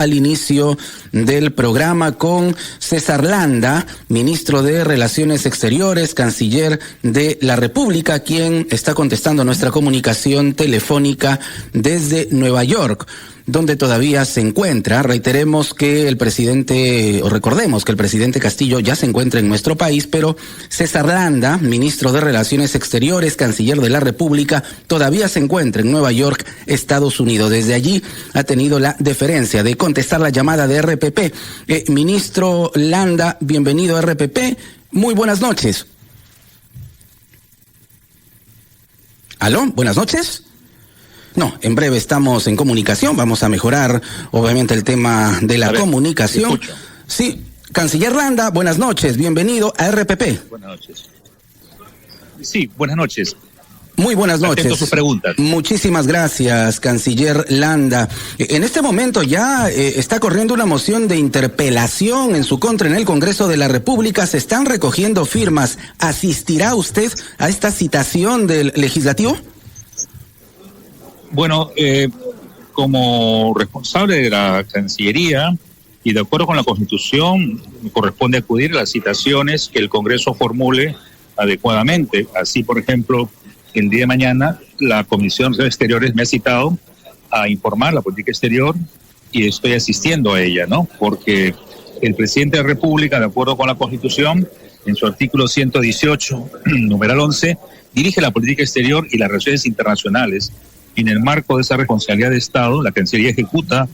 al inicio del programa con César Landa, ministro de Relaciones Exteriores, canciller de la República, quien está contestando nuestra comunicación telefónica desde Nueva York, donde todavía se encuentra. Reiteremos que recordemos que el presidente Castillo ya se encuentra en nuestro país, pero César Landa, ministro de Relaciones Exteriores, canciller de la República, todavía se encuentra en Nueva York, Estados Unidos. Desde allí ha tenido la deferencia de contestar la llamada de RPP. Ministro Landa, bienvenido a RPP. Muy buenas noches. ¿Aló? Buenas noches. No, en breve estamos en comunicación, vamos a mejorar obviamente el tema de la comunicación. Sí, canciller Landa, buenas noches, bienvenido a RPP. Buenas noches. Sí, buenas noches. Muy buenas noches. Atento a sus preguntas. Muchísimas gracias, canciller Landa. En este momento ya está corriendo una moción de interpelación en su contra en el Congreso de la República. Se están recogiendo firmas. ¿Asistirá usted a esta citación del legislativo? Bueno, como responsable de la Cancillería y de acuerdo con la Constitución, me corresponde acudir a las citaciones que el Congreso formule adecuadamente. Así, por ejemplo, el día de mañana la Comisión de Exteriores me ha citado a informar la política exterior y estoy asistiendo a ella, ¿no? Porque el presidente de la República, de acuerdo con la Constitución, en su artículo 118, numeral 11, dirige la política exterior y las relaciones internacionales. Y en el marco de esa responsabilidad de Estado, la Cancillería ejecuta.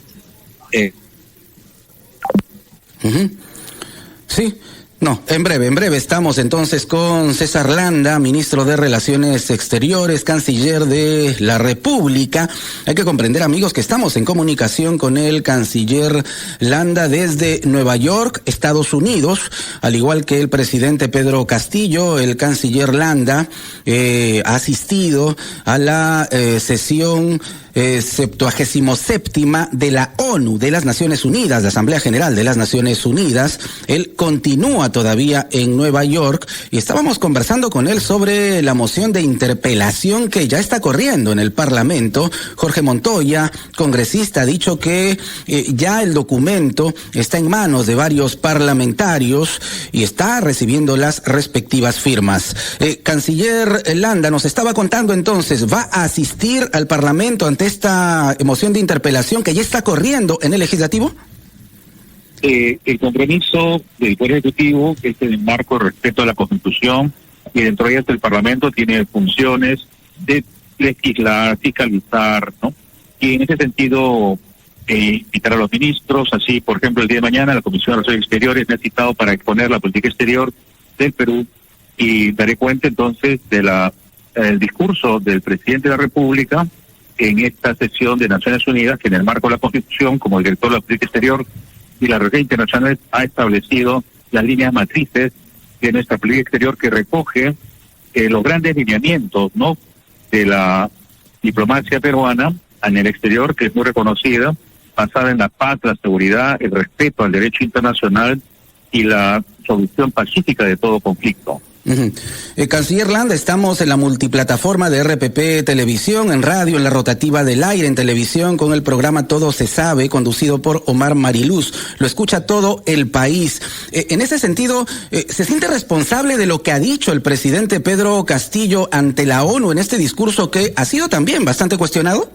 Sí. No, en breve estamos entonces con César Landa, ministro de Relaciones Exteriores, canciller de la República. Hay que comprender, amigos, que estamos en comunicación con el canciller Landa desde Nueva York, Estados Unidos, al igual que el presidente Pedro Castillo. El canciller Landa ha asistido a la sesión 77ª de la ONU, de las Naciones Unidas, la Asamblea General de las Naciones Unidas. Él continúa todavía en Nueva York y estábamos conversando con él sobre la moción de interpelación que ya está corriendo en el Parlamento. Jorge Montoya, congresista, ha dicho que ya el documento está en manos de varios parlamentarios y está recibiendo las respectivas firmas. Canciller Landa nos estaba contando entonces, ¿va a asistir al Parlamento ante esta moción de interpelación que ya está corriendo en el Legislativo? El compromiso del Poder Ejecutivo es en el marco de respeto a la Constitución y dentro de ellas el Parlamento tiene funciones de legislar, fiscalizar, ¿no? Y en ese sentido invitar a los ministros, así por ejemplo el día de mañana la Comisión de Relaciones Exteriores me ha citado para exponer la política exterior del Perú y daré cuenta entonces de el discurso del presidente de la República en esta sesión de Naciones Unidas, que en el marco de la Constitución, como director de la política exterior y la relación internacional, ha establecido las líneas matrices de nuestra política exterior que recoge los grandes lineamientos, ¿no?, de la diplomacia peruana en el exterior, que es muy reconocida, basada en la paz, la seguridad, el respeto al derecho internacional y la solución pacífica de todo conflicto. Canciller Landa, estamos en la multiplataforma de RPP Televisión, en radio, en la rotativa del aire, en televisión, con el programa Todo se sabe, conducido por Omar Mariluz. Lo escucha todo el país. En ese sentido, ¿se siente responsable de lo que ha dicho el presidente Pedro Castillo ante la ONU en este discurso que ha sido también bastante cuestionado?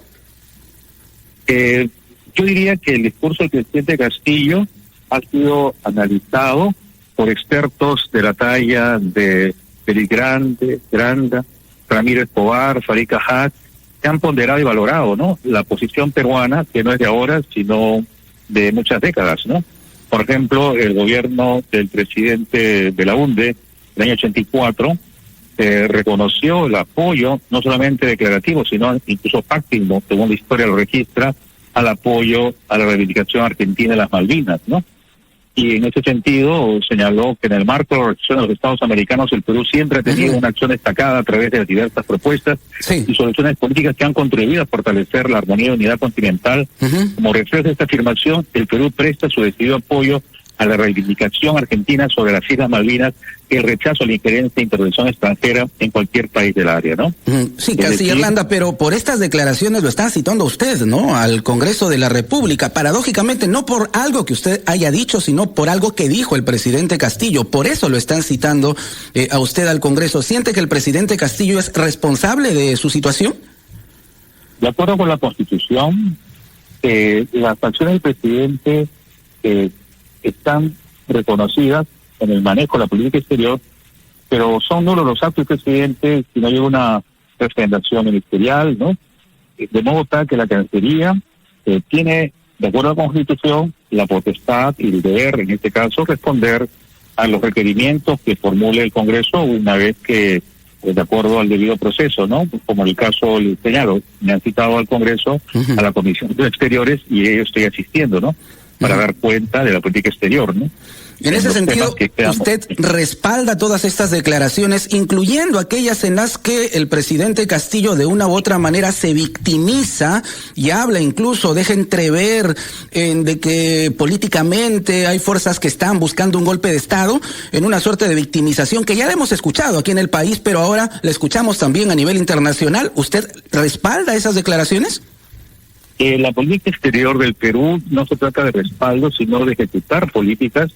Yo diría que el discurso del presidente Castillo ha sido analizado por expertos de la talla de Félix Granda, Ramiro Escobar, Farid Cajat, que han ponderado y valorado, ¿no?, la posición peruana, que no es de ahora, sino de muchas décadas, ¿no? Por ejemplo, el gobierno del presidente de la UNDE, en el año 84, reconoció el apoyo, no solamente declarativo, sino incluso fáctico, según la historia lo registra, al apoyo a la reivindicación argentina de las Malvinas, ¿no? Y en ese sentido señaló que en el marco de la relación de los Estados americanos el Perú siempre ha tenido una acción destacada a través de las diversas propuestas y soluciones políticas que han contribuido a fortalecer la armonía y unidad continental. Como refleja esta afirmación, el Perú presta su decidido apoyo a la reivindicación argentina sobre las Islas Malvinas, el rechazo a la injerencia e intervención extranjera en cualquier país del área, ¿no? Sí, canciller Landa, pero por estas declaraciones lo está citando usted, ¿no? Al Congreso de la República, paradójicamente no por algo que usted haya dicho, sino por algo que dijo el presidente Castillo. Por eso lo están citando a usted al Congreso. ¿Siente que el presidente Castillo es responsable de su situación? De acuerdo con la Constitución, las acciones del presidente están reconocidas en el manejo de la política exterior, pero son nulos los actos del presidente si no hay una refrendación ministerial, ¿no? De modo tal que la Cancillería tiene, de acuerdo a la Constitución, la potestad y el deber, en este caso, responder a los requerimientos que formule el Congreso una vez que, de acuerdo al debido proceso, ¿no? Como el caso del señalado, me han citado al Congreso, a la Comisión de Exteriores, y yo estoy asistiendo, ¿no? Para dar cuenta de la política exterior, ¿no? En ese sentido, usted respalda todas estas declaraciones, incluyendo aquellas en las que el presidente Castillo de una u otra manera se victimiza y habla incluso, deja entrever de que políticamente hay fuerzas que están buscando un golpe de Estado, en una suerte de victimización que ya la hemos escuchado aquí en el país, pero ahora la escuchamos también a nivel internacional. ¿Usted respalda esas declaraciones? La política exterior del Perú no se trata de respaldo, sino de ejecutar políticas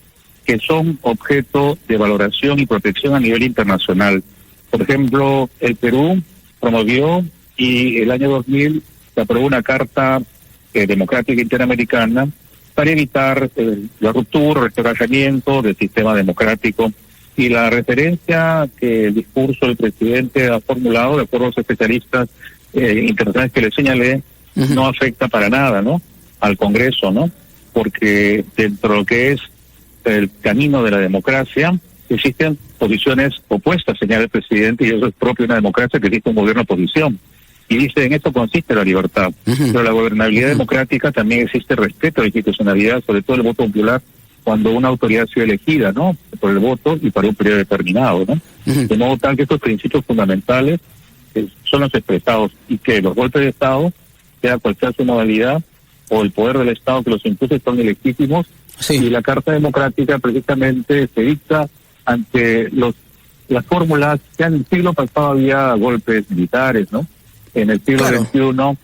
que son objeto de valoración y protección a nivel internacional. Por ejemplo, el Perú promovió y el año 2000 se aprobó una carta democrática interamericana para evitar la ruptura, el resquebrajamiento del sistema democrático. Y la referencia que el discurso del presidente ha formulado, de acuerdo a los especialistas internacionales que le señalé, no afecta para nada, ¿no? Al Congreso, ¿no? Porque dentro de lo que es el camino de la democracia existen posiciones opuestas, señala el presidente, y eso es propio de una democracia, que existe un gobierno oposición. Y dice, en esto consiste la libertad. Pero la gobernabilidad democrática también existe respeto a la institucionalidad, sobre todo el voto popular, cuando una autoridad ha sido elegida, ¿no? Por el voto y para un periodo determinado, ¿no? De modo tal que estos principios fundamentales son los expresados, y que los golpes de Estado, sea cual sea su modalidad, o el poder del Estado que los impulse, son ilegítimos. Sí. Y la Carta Democrática precisamente se dicta ante las fórmulas que en el siglo pasado había golpes militares, ¿no? En el siglo XXI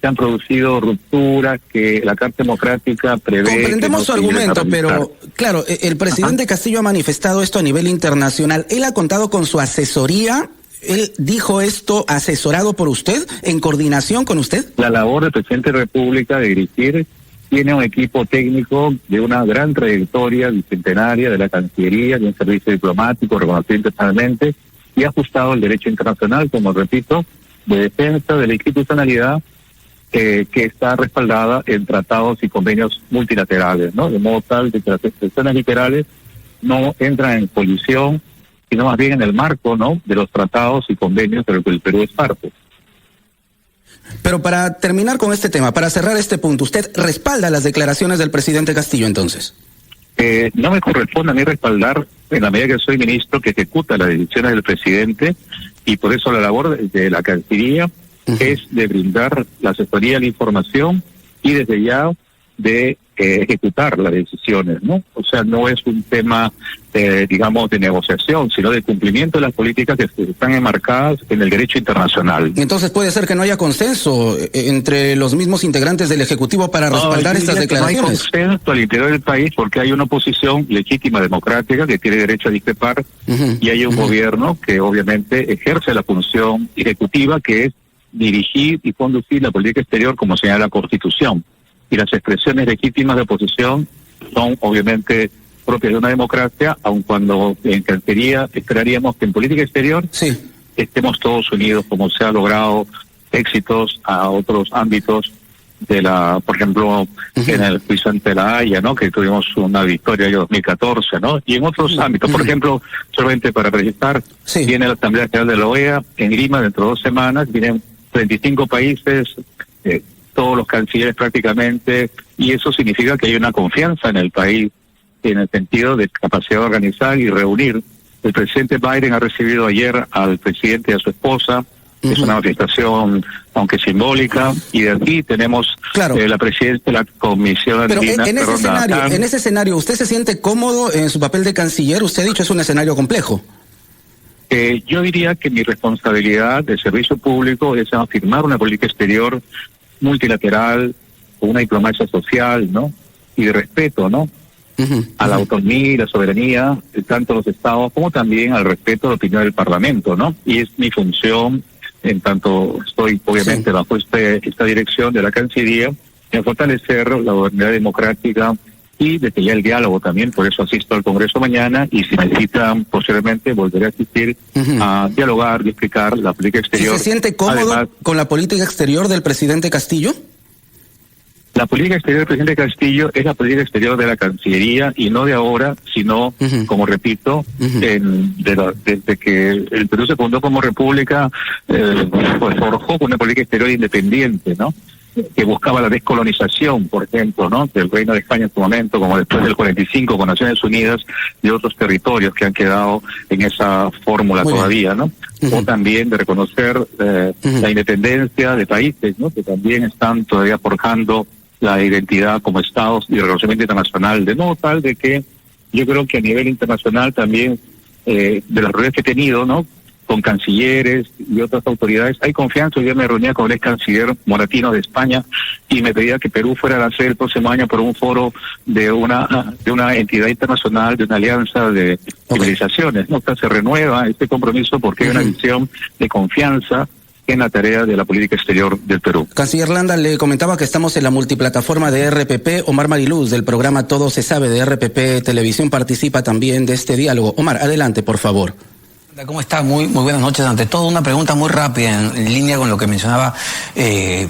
se han producido rupturas que la Carta Democrática prevé. Comprendemos su argumento, pero claro, el presidente Castillo ha manifestado esto a nivel internacional. ¿Él ha contado con su asesoría? ¿Él dijo esto asesorado por usted, en coordinación con usted? La labor del presidente de la República de dirigir tiene un equipo técnico de una gran trayectoria bicentenaria de la Cancillería, de un servicio diplomático reconocido internacionalmente y ajustado al derecho internacional, como repito, de defensa de la institucionalidad que está respaldada en tratados y convenios multilaterales, ¿no? De modo tal de que las expresiones literales no entran en colisión, sino más bien en el marco, ¿no?, de los tratados y convenios de los que el Perú es parte. Pero para terminar con este tema, para cerrar este punto, ¿usted respalda las declaraciones del presidente Castillo entonces? No me corresponde a mí respaldar, en la medida que soy ministro que ejecuta las decisiones del presidente, y por eso la labor de la Cancillería es de brindar la asesoría, la información y desde ya de ejecutar las decisiones, ¿no? O sea, no es un tema, digamos, de negociación, sino de cumplimiento de las políticas que están enmarcadas en el derecho internacional. Entonces puede ser que no haya consenso entre los mismos integrantes del Ejecutivo para respaldar estas declaraciones. No hay consenso al interior del país porque hay una oposición legítima, democrática, que tiene derecho a discrepar, y hay un gobierno que obviamente ejerce la función ejecutiva, que es dirigir y conducir la política exterior como señala la Constitución. Y las expresiones legítimas de oposición son obviamente propias de una democracia, aun cuando en Cancillería esperaríamos que en política exterior estemos todos unidos, como se ha logrado éxitos a otros ámbitos de por ejemplo, en el juicio ante la Haya, ¿no?, que tuvimos una victoria en el 2014, ¿no? Y en otros ámbitos, por ejemplo, solamente para registrar, viene la Asamblea General de la OEA en Lima dentro de 2 semanas, vienen 35 países, todos los cancilleres prácticamente, y eso significa que hay una confianza en el país, en el sentido de capacidad de organizar y reunir. El presidente Biden ha recibido ayer al presidente y a su esposa, Es una manifestación, aunque simbólica, y de aquí tenemos la presidencia de la Comisión Pero Andina. en ese escenario, ¿usted se siente cómodo en su papel de canciller? Usted ha dicho es un escenario complejo. Yo diría que mi responsabilidad de servicio público es afirmar una política exterior multilateral, con una diplomacia social, ¿no? Y de respeto, ¿no? A la autonomía y la soberanía, tanto de los estados como también al respeto a la opinión del Parlamento, ¿no? Y es mi función, en tanto estoy obviamente bajo esta dirección de la Cancillería, en fortalecer la gobernabilidad democrática y desde ya el diálogo también. Por eso asisto al Congreso mañana, y si necesitan posiblemente volveré a asistir a dialogar y explicar la política exterior. ¿Se siente cómodo con la política exterior del presidente Castillo? La política exterior del presidente Castillo es la política exterior de la Cancillería, y no de ahora, sino, como repito, desde que el Perú se fundó como república, pues forjó con una política exterior independiente, ¿no? Que buscaba la descolonización, por ejemplo, ¿no? Del Reino de España en su momento, como después del 45 con Naciones Unidas, y otros territorios que han quedado en esa fórmula todavía, ¿no? O también de reconocer la independencia de países, ¿no? Que también están todavía forjando la identidad como estados y el reconocimiento internacional, de modo tal de que yo creo que a nivel internacional también, de las reuniones que he tenido, ¿no? Con cancilleres y otras autoridades, hay confianza. Yo me reunía con el ex canciller Moratino de España y me pedía que Perú fuera a hacer el próximo año por un foro de una entidad internacional, de una alianza de civilizaciones, ¿no? O sea, se renueva este compromiso porque hay una visión de confianza en la tarea de la política exterior del Perú. Canciller Landa, le comentaba que estamos en la multiplataforma de RPP. Omar Mariluz, del programa Todo se sabe de RPP Televisión, participa también de este diálogo. Omar, adelante, por favor. ¿Cómo está? Muy buenas noches. Ante todo, una pregunta muy rápida en línea con lo que mencionaba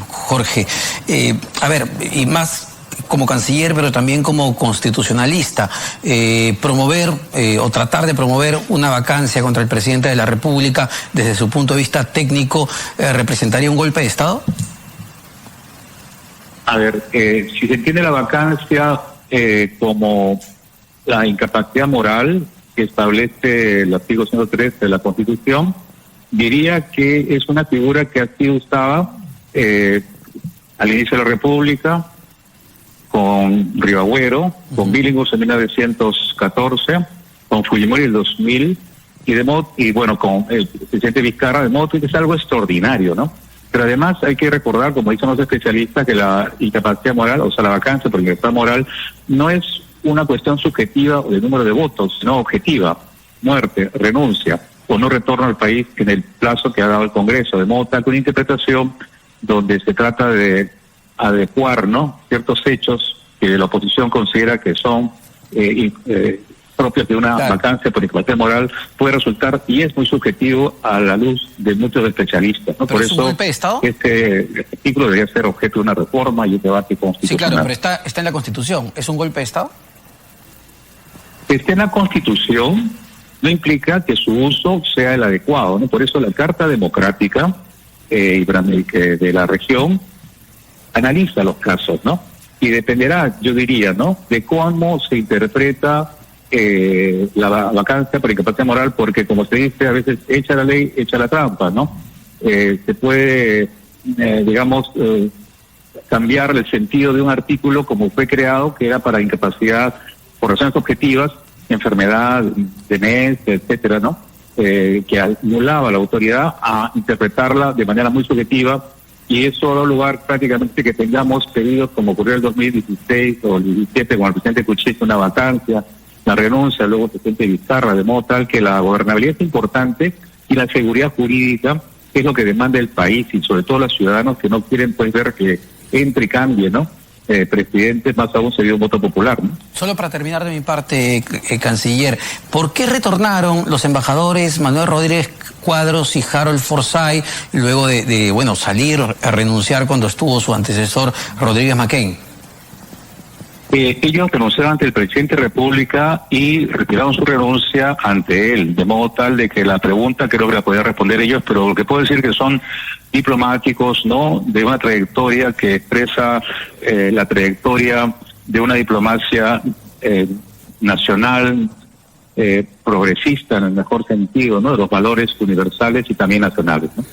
Jorge. A ver, y más como canciller, pero también como constitucionalista, promover o tratar de promover una vacancia contra el presidente de la República, desde su punto de vista técnico, ¿representaría un golpe de Estado? A ver, si se entiende la vacancia como la incapacidad moral que establece el artículo 103 de la Constitución, diría que es una figura que ha sido usada al inicio de la República, con Rivagüero, con Billinghus en 1914, con Fujimori en el 2000, y bueno, con el presidente Vizcarra, de modo que es algo extraordinario, ¿no? Pero además hay que recordar, como dicen los especialistas, que la incapacidad moral, o sea, la vacancia por incapacidad moral, no es una cuestión subjetiva o de número de votos, sino objetiva: muerte, renuncia o no retorno al país en el plazo que ha dado el Congreso, de modo tal que una interpretación donde se trata de adecuar, ¿no?, ciertos hechos que la oposición considera que son propios de una vacancia por incapacidad moral, puede resultar, y es muy subjetivo a la luz de muchos especialistas, ¿no? ¿Pero por es un eso golpe de Estado? este artículo debería ser objeto de una reforma y un debate constitucional. Sí, claro, pero está en la Constitución. ¿Es un golpe de Estado? Que esté en la Constitución no implica que su uso sea el adecuado, ¿no? Por eso la Carta Democrática de la región analiza los casos, ¿no? Y dependerá, yo diría, ¿no?, de cómo se interpreta la vacancia por incapacidad moral, porque, como se dice, a veces echa la ley, echa la trampa, ¿no? Se puede, digamos, cambiar el sentido de un artículo como fue creado, que era para incapacidad por razones objetivas, enfermedad, demencia, etcétera, ¿no? Que anulaba la autoridad a interpretarla de manera muy subjetiva, y eso ha dado lugar prácticamente que tengamos pedidos como ocurrió en el 2016 o el 2017 con el presidente Kuczynski, una vacancia, la renuncia, luego el presidente Vizcarra, de modo tal que la gobernabilidad es importante y la seguridad jurídica es lo que demanda el país, y sobre todo los ciudadanos que no quieren, pues, ver que entre y cambie, ¿no?, presidentes, más aún se dio un voto popular, ¿no? Solo para terminar de mi parte, canciller, ¿por qué retornaron los embajadores Manuel Rodríguez Cuadros y Harold Forsyth luego de salir a renunciar cuando estuvo su antecesor Rodríguez McCain? Ellos renunciaron ante el presidente de la República y retiraron su renuncia ante él, de modo tal de que la pregunta creo que la podían responder ellos, pero lo que puedo decir que son diplomáticos, ¿no?, de una trayectoria que expresa la trayectoria de una diplomacia nacional, progresista en el mejor sentido, ¿no?, de los valores universales y también nacionales, ¿no?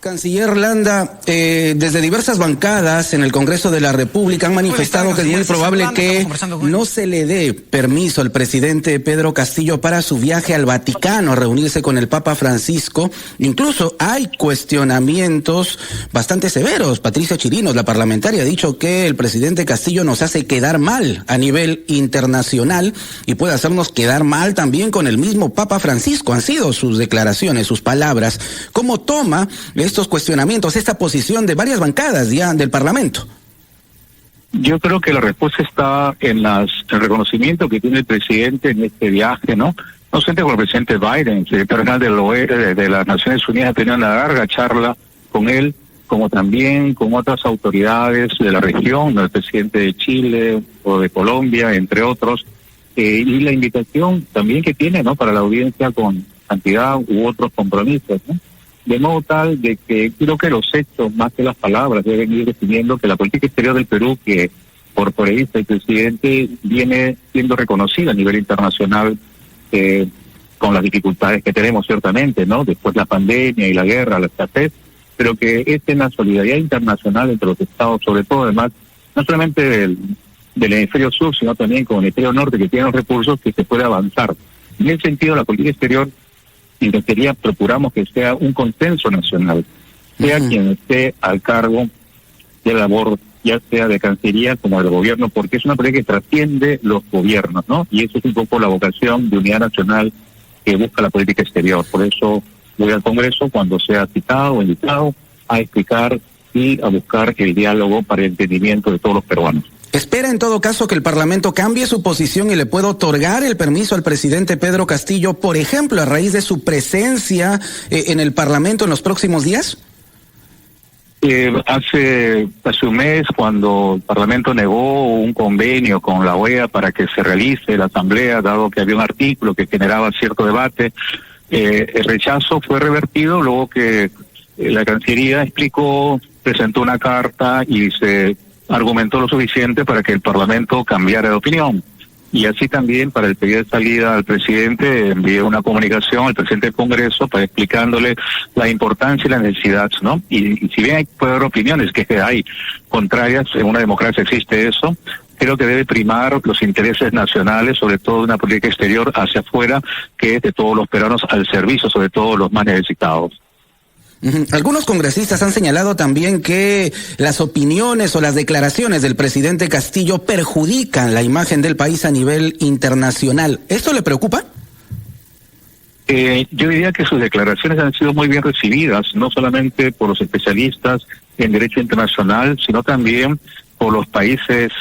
Canciller Landa, desde diversas bancadas en el Congreso de la República han manifestado que es muy probable que no se le dé permiso al presidente Pedro Castillo para su viaje al Vaticano a reunirse con el Papa Francisco. Incluso hay cuestionamientos bastante severos. Patricia Chirinos, la parlamentaria, ha dicho que el presidente Castillo nos hace quedar mal a nivel internacional y puede hacernos quedar mal también con el mismo Papa Francisco. Han sido sus declaraciones, sus palabras. ¿Cómo toma estos cuestionamientos, esta posición de varias bancadas ya del Parlamento? Yo creo que la respuesta está en el reconocimiento que tiene el presidente en este viaje, ¿no? No solamente con el presidente Biden, el secretario general de la OEA, de las Naciones Unidas, ha tenido una larga charla con él, como también con otras autoridades de la región, el presidente de Chile o de Colombia, entre otros, y la invitación también que tiene, ¿no?, para la audiencia con cantidad u otros compromisos, ¿no? De modo tal de que creo que los hechos, más que las palabras, deben ir definiendo que la política exterior del Perú, que por ahí el presidente, viene siendo reconocida a nivel internacional, con las dificultades que tenemos ciertamente, ¿no?, después la pandemia y la guerra, la escasez, pero que es en la solidaridad internacional entre los estados, sobre todo además, no solamente del hemisferio sur, sino también con el hemisferio norte, que tiene los recursos, que se puede avanzar. En ese sentido, la política exterior procuramos que sea un consenso nacional, sea quien esté al cargo de la labor, ya sea de Cancillería como del gobierno, porque es una política que trasciende los gobiernos, ¿no? Y eso es un poco la vocación de unidad nacional que busca la política exterior. Por eso voy al Congreso cuando sea citado o invitado a explicar y a buscar el diálogo para el entendimiento de todos los peruanos. ¿Espera en todo caso que el Parlamento cambie su posición y le pueda otorgar el permiso al presidente Pedro Castillo, por ejemplo, a raíz de su presencia en el Parlamento en los próximos días? Hace un mes, cuando el Parlamento negó un convenio con la OEA para que se realice la asamblea, dado que había un artículo que generaba cierto debate, el rechazo fue revertido luego que la Cancillería explicó, presentó una carta y se argumentó lo suficiente para que el Parlamento cambiara de opinión. Y así también, para el pedido de salida al presidente, envié una comunicación al presidente del Congreso para explicándole la importancia y la necesidad, ¿no? Y si bien puede haber opiniones que hay contrarias, en una democracia existe eso, creo que debe primar los intereses nacionales, sobre todo una política exterior hacia afuera, que es de todos los peruanos al servicio, sobre todo los más necesitados. Algunos congresistas han señalado también que las opiniones o las declaraciones del presidente Castillo perjudican la imagen del país a nivel internacional. ¿Esto le preocupa? Yo diría que sus declaraciones han sido muy bien recibidas, no solamente por los especialistas en derecho internacional, sino también por los países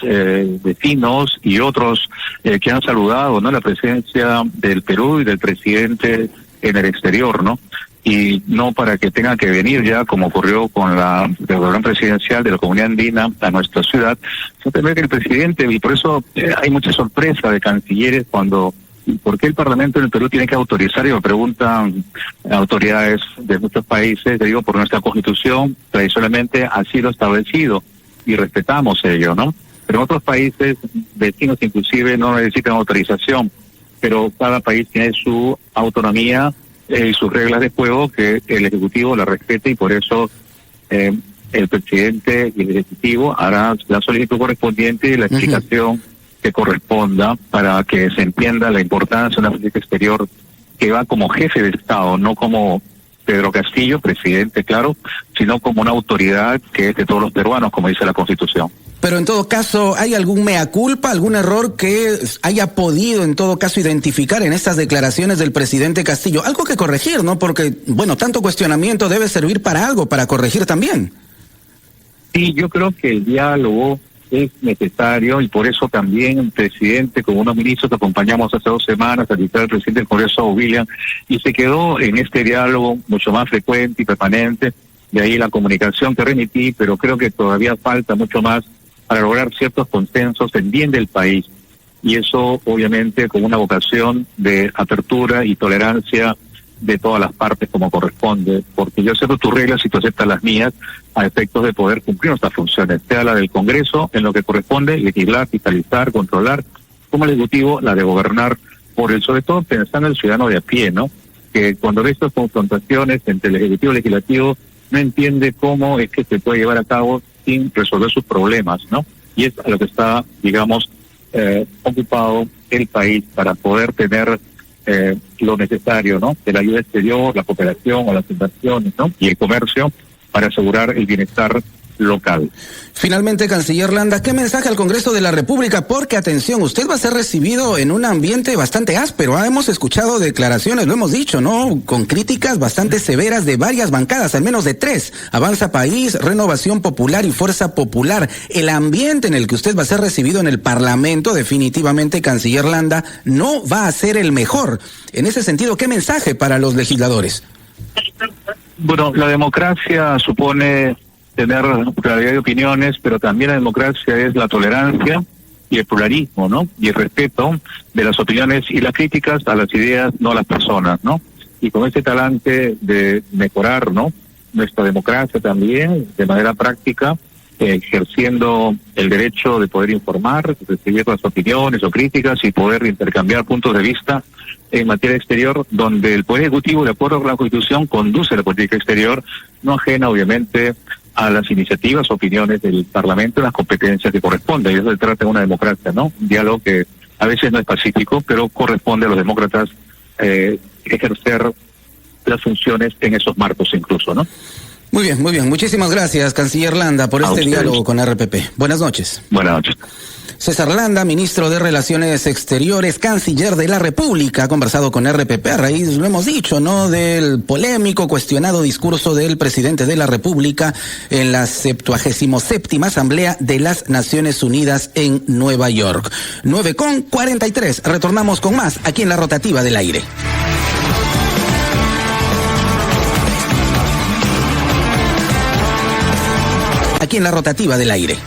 vecinos y otros que han saludado, ¿no?, la presencia del Perú y del presidente en el exterior, ¿no? Y no para que tengan que venir ya, como ocurrió con la reunión presidencial de la Comunidad Andina a nuestra ciudad, sino que el presidente, y por eso hay mucha sorpresa de cancilleres cuando, ¿por qué el Parlamento del Perú tiene que autorizar? Y me preguntan autoridades de muchos países, le digo, por nuestra Constitución, tradicionalmente ha sido establecido y respetamos ello, ¿no? Pero en otros países vecinos inclusive no necesitan autorización, pero cada país tiene su autonomía y sus reglas de juego que el Ejecutivo la respete, y por eso el presidente y el Ejecutivo hará la solicitud correspondiente y la explicación que corresponda para que se entienda la importancia de una política exterior que va como jefe de Estado, no como Pedro Castillo, presidente, claro, sino como una autoridad que es de todos los peruanos, como dice la Constitución. Pero en todo caso, ¿hay algún mea culpa, algún error que haya podido en todo caso identificar en estas declaraciones del presidente Castillo? Algo que corregir, ¿no? Porque, bueno, tanto cuestionamiento debe servir para algo, para corregir también. Sí, yo creo que el diálogo es necesario y por eso también el presidente, con unos ministros que acompañamos hace 2 semanas, al visitar al presidente del Congreso, William, y se quedó en este diálogo mucho más frecuente y permanente. De ahí la comunicación que remití, pero creo que todavía falta mucho más para lograr ciertos consensos en bien del país. Y eso, obviamente, con una vocación de apertura y tolerancia de todas las partes como corresponde, porque yo acepto tus reglas y tú aceptas las mías a efectos de poder cumplir nuestras funciones, sea la del Congreso en lo que corresponde, legislar, fiscalizar, controlar, como el Ejecutivo, la de gobernar, por el, sobre todo pensando en el ciudadano de a pie, ¿no? que cuando ve estas confrontaciones entre el Ejecutivo y el Legislativo, no entiende cómo es que se puede llevar a cabo sin resolver sus problemas, ¿no? Y es a lo que está, digamos, ocupado el país para poder tener lo necesario, ¿no? De la ayuda exterior, la cooperación o las inversiones, ¿no? Y el comercio para asegurar el bienestar local. Finalmente, canciller Landa, ¿qué mensaje al Congreso de la República? Porque, atención, usted va a ser recibido en un ambiente bastante áspero. Hemos escuchado declaraciones, lo hemos dicho, ¿no? Con críticas bastante severas de varias bancadas, al menos de 3. Avanza País, Renovación Popular y Fuerza Popular. El ambiente en el que usted va a ser recibido en el Parlamento, definitivamente, canciller Landa, no va a ser el mejor. En ese sentido, ¿qué mensaje para los legisladores? Bueno, la democracia supone tener pluralidad de opiniones, pero también la democracia es la tolerancia y el pluralismo, ¿no? Y el respeto de las opiniones y las críticas a las ideas, no a las personas, ¿no? Y con ese talante de mejorar, ¿no? Nuestra democracia también, de manera práctica, ejerciendo el derecho de poder informar, recibir las opiniones o críticas y poder intercambiar puntos de vista en materia exterior, donde el Poder Ejecutivo, de acuerdo con la Constitución, conduce la política exterior, no ajena, obviamente, a las iniciativas, opiniones del Parlamento, las competencias que corresponden. Y eso se trata de una democracia, ¿no? Un diálogo que a veces no es pacífico, pero corresponde a los demócratas ejercer las funciones en esos marcos incluso, ¿no? Muy bien, muy bien. Muchísimas gracias, canciller Landa, por este diálogo con RPP. Buenas noches. Buenas noches. César Landa, ministro de Relaciones Exteriores, canciller de la República, ha conversado con RPP a raíz, lo hemos dicho, ¿no?, del polémico, cuestionado discurso del presidente de la República en la 77ª Asamblea de las Naciones Unidas en Nueva York. 9:43. Retornamos con más aquí en la rotativa del aire. Aquí en la rotativa del aire.